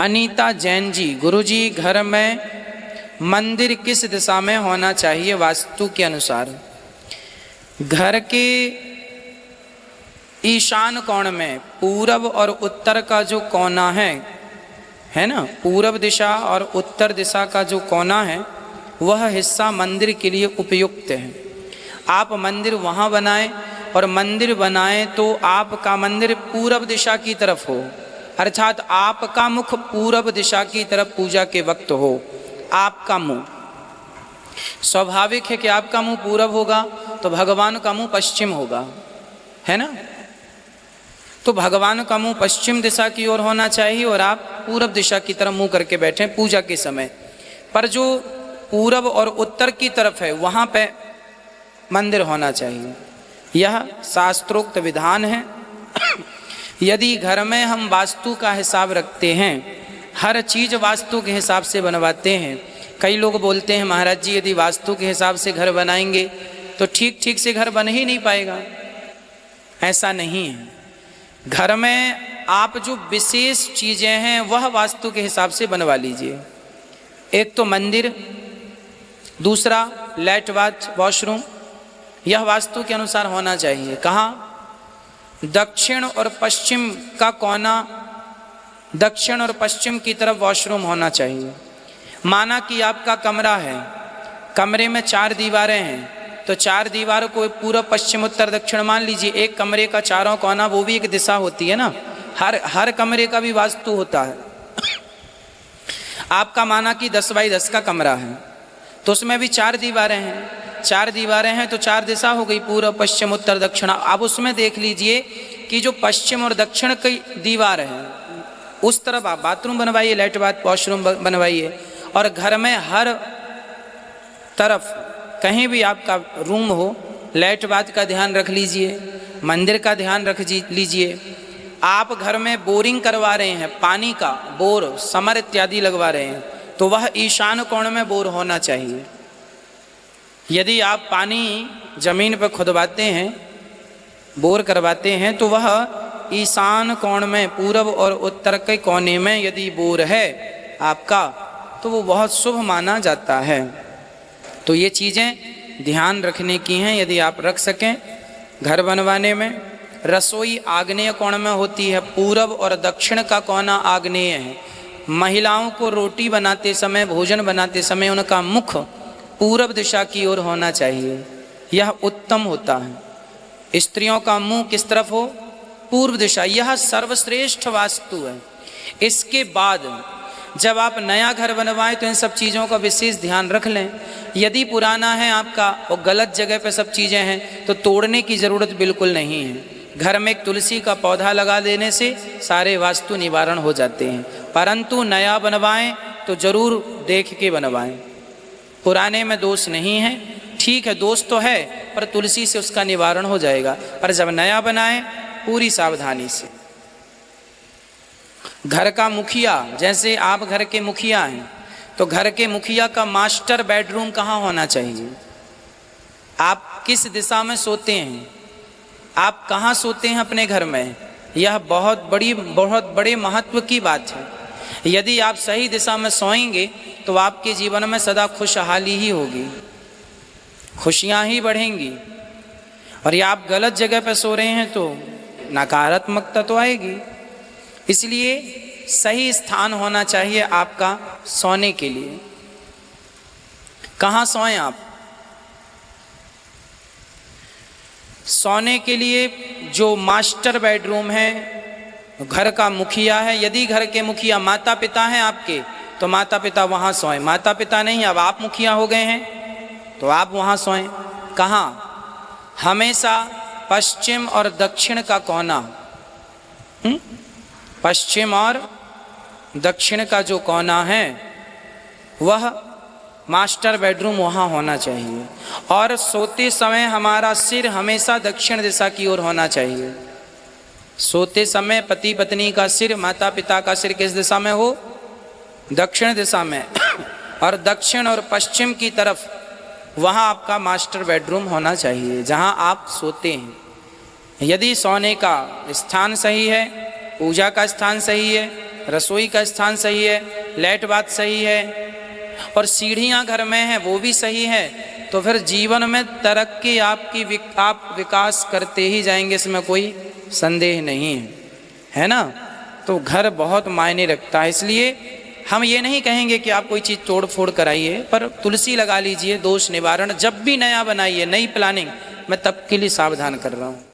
अनीता जैन जी, गुरुजी घर में मंदिर किस दिशा में होना चाहिए वास्तु के अनुसार? घर के ईशान कोण में पूरब और उत्तर का जो कोना है ना, पूरब दिशा और उत्तर दिशा का जो कोना है वह हिस्सा मंदिर के लिए उपयुक्त है। आप मंदिर वहाँ बनाएं, और मंदिर बनाएं तो आपका मंदिर पूरब दिशा की तरफ हो, अर्थात आपका मुख पूरब दिशा की तरफ पूजा के वक्त हो। आपका मुंह, स्वाभाविक है कि आपका मुंह पूरब होगा तो भगवान का मुंह पश्चिम होगा, है ना। तो भगवान का मुंह पश्चिम दिशा की ओर होना चाहिए और आप पूरब दिशा की तरफ मुंह करके बैठें पूजा के समय। पर जो पूरब और उत्तर की तरफ है वहाँ पे मंदिर होना चाहिए, यह शास्त्रोक्त विधान है। यदि घर में हम वास्तु का हिसाब रखते हैं, हर चीज़ वास्तु के हिसाब से बनवाते हैं। कई लोग बोलते हैं महाराज जी यदि वास्तु के हिसाब से घर बनाएंगे तो ठीक ठीक से घर बन ही नहीं पाएगा। ऐसा नहीं है। घर में आप जो विशेष चीज़ें हैं वह वास्तु के हिसाब से बनवा लीजिए। एक तो मंदिर, दूसरा लैट बाथ वॉशरूम, यह वास्तु के अनुसार होना चाहिए। कहाँ? दक्षिण और पश्चिम का कोना, दक्षिण और पश्चिम की तरफ वॉशरूम होना चाहिए। माना कि आपका कमरा है, कमरे में 4 दीवारें हैं, तो 4 दीवारों को पूर्व पश्चिम उत्तर दक्षिण मान लीजिए। एक कमरे का चारों कोना, वो भी एक दिशा होती है ना, हर कमरे का भी वास्तु होता है। आपका माना कि 10 बाई 10 का कमरा है, तो उसमें भी 4 दीवारें हैं। 4 दीवारें हैं तो 4 दिशा हो गई, पूर्व पश्चिम उत्तर दक्षिण। अब उसमें देख लीजिए कि जो पश्चिम और दक्षिण की दीवार है उस तरफ आप बाथरूम बनवाइए, लैट बाथ वॉशरूम बनवाइए। और घर में हर तरफ कहीं भी आपका रूम हो, लैट बाथ का ध्यान रख लीजिए, मंदिर का ध्यान रख लीजिए। आप घर में बोरिंग करवा रहे हैं, पानी का बोर, समर इत्यादि लगवा रहे हैं, तो वह ईशान कोण में बोर होना चाहिए। यदि आप पानी जमीन पर खुदवाते हैं, बोर करवाते हैं, तो वह ईशान कोण में पूरब और उत्तर के कोने में यदि बोर है आपका, तो वो बहुत शुभ माना जाता है। तो ये चीज़ें ध्यान रखने की हैं यदि आप रख सकें घर बनवाने में। रसोई आग्नेय कोण में होती है, पूरब और दक्षिण का कोना आग्नेय है। महिलाओं को रोटी बनाते समय, भोजन बनाते समय उनका मुख पूरब दिशा की ओर होना चाहिए, यह उत्तम होता है। स्त्रियों का मुंह किस तरफ हो? पूर्व दिशा, यह सर्वश्रेष्ठ वास्तु है। इसके बाद जब आप नया घर बनवाएं तो इन सब चीज़ों का विशेष ध्यान रख लें। यदि पुराना है आपका और गलत जगह पे सब चीज़ें हैं तो तोड़ने की ज़रूरत बिल्कुल नहीं है। घर में एक तुलसी का पौधा लगा देने से सारे वास्तु निवारण हो जाते हैं। परंतु नया बनवाएं तो ज़रूर देख के बनवाएं। पुराने में दोष नहीं है, ठीक है दोष तो है, पर तुलसी से उसका निवारण हो जाएगा। पर जब नया बनाएं पूरी सावधानी से। घर का मुखिया, जैसे आप घर के मुखिया हैं, तो घर के मुखिया का मास्टर बेडरूम कहाँ होना चाहिए? आप किस दिशा में सोते हैं, आप कहाँ सोते हैं अपने घर में, यह बहुत बड़े महत्व की बात है। यदि आप सही दिशा में सोएंगे तो आपके जीवन में सदा खुशहाली ही होगी, खुशियाँ ही बढ़ेंगी। और या आप गलत जगह पर सो रहे हैं तो नकारात्मकता तो आएगी। इसलिए सही स्थान होना चाहिए आपका सोने के लिए। कहाँ सोएं आप? सोने के लिए जो मास्टर बेडरूम है, घर का मुखिया है। यदि घर के मुखिया माता पिता हैं आपके तो माता पिता वहाँ सोएं। माता पिता नहीं, अब आप मुखिया हो गए हैं तो आप वहाँ सोएं। कहाँ? हमेशा पश्चिम और दक्षिण का कोना, पश्चिम और दक्षिण का जो कोना है वह मास्टर बेडरूम वहाँ होना चाहिए। और सोते समय हमारा सिर हमेशा दक्षिण दिशा की ओर होना चाहिए। सोते समय पति पत्नी का सिर, माता पिता का सिर किस दिशा में हो? दक्षिण दिशा में। और दक्षिण और पश्चिम की तरफ वहाँ आपका मास्टर बेडरूम होना चाहिए जहाँ आप सोते हैं। यदि सोने का स्थान सही है, पूजा का स्थान सही है, रसोई का स्थान सही है, लाइट बात सही है और सीढ़ियाँ घर में हैं वो भी सही है, तो फिर जीवन में तरक्की आप विकास करते ही जाएंगे, इसमें कोई संदेह नहीं है ना। तो घर बहुत मायने रखता है, इसलिए हम ये नहीं कहेंगे कि आप कोई चीज़ तोड़ फोड़ कराइए, पर तुलसी लगा लीजिए, दोष निवारण। जब भी नया बनाइए, नई प्लानिंग, मैं तब के लिए सावधान कर रहा हूँ।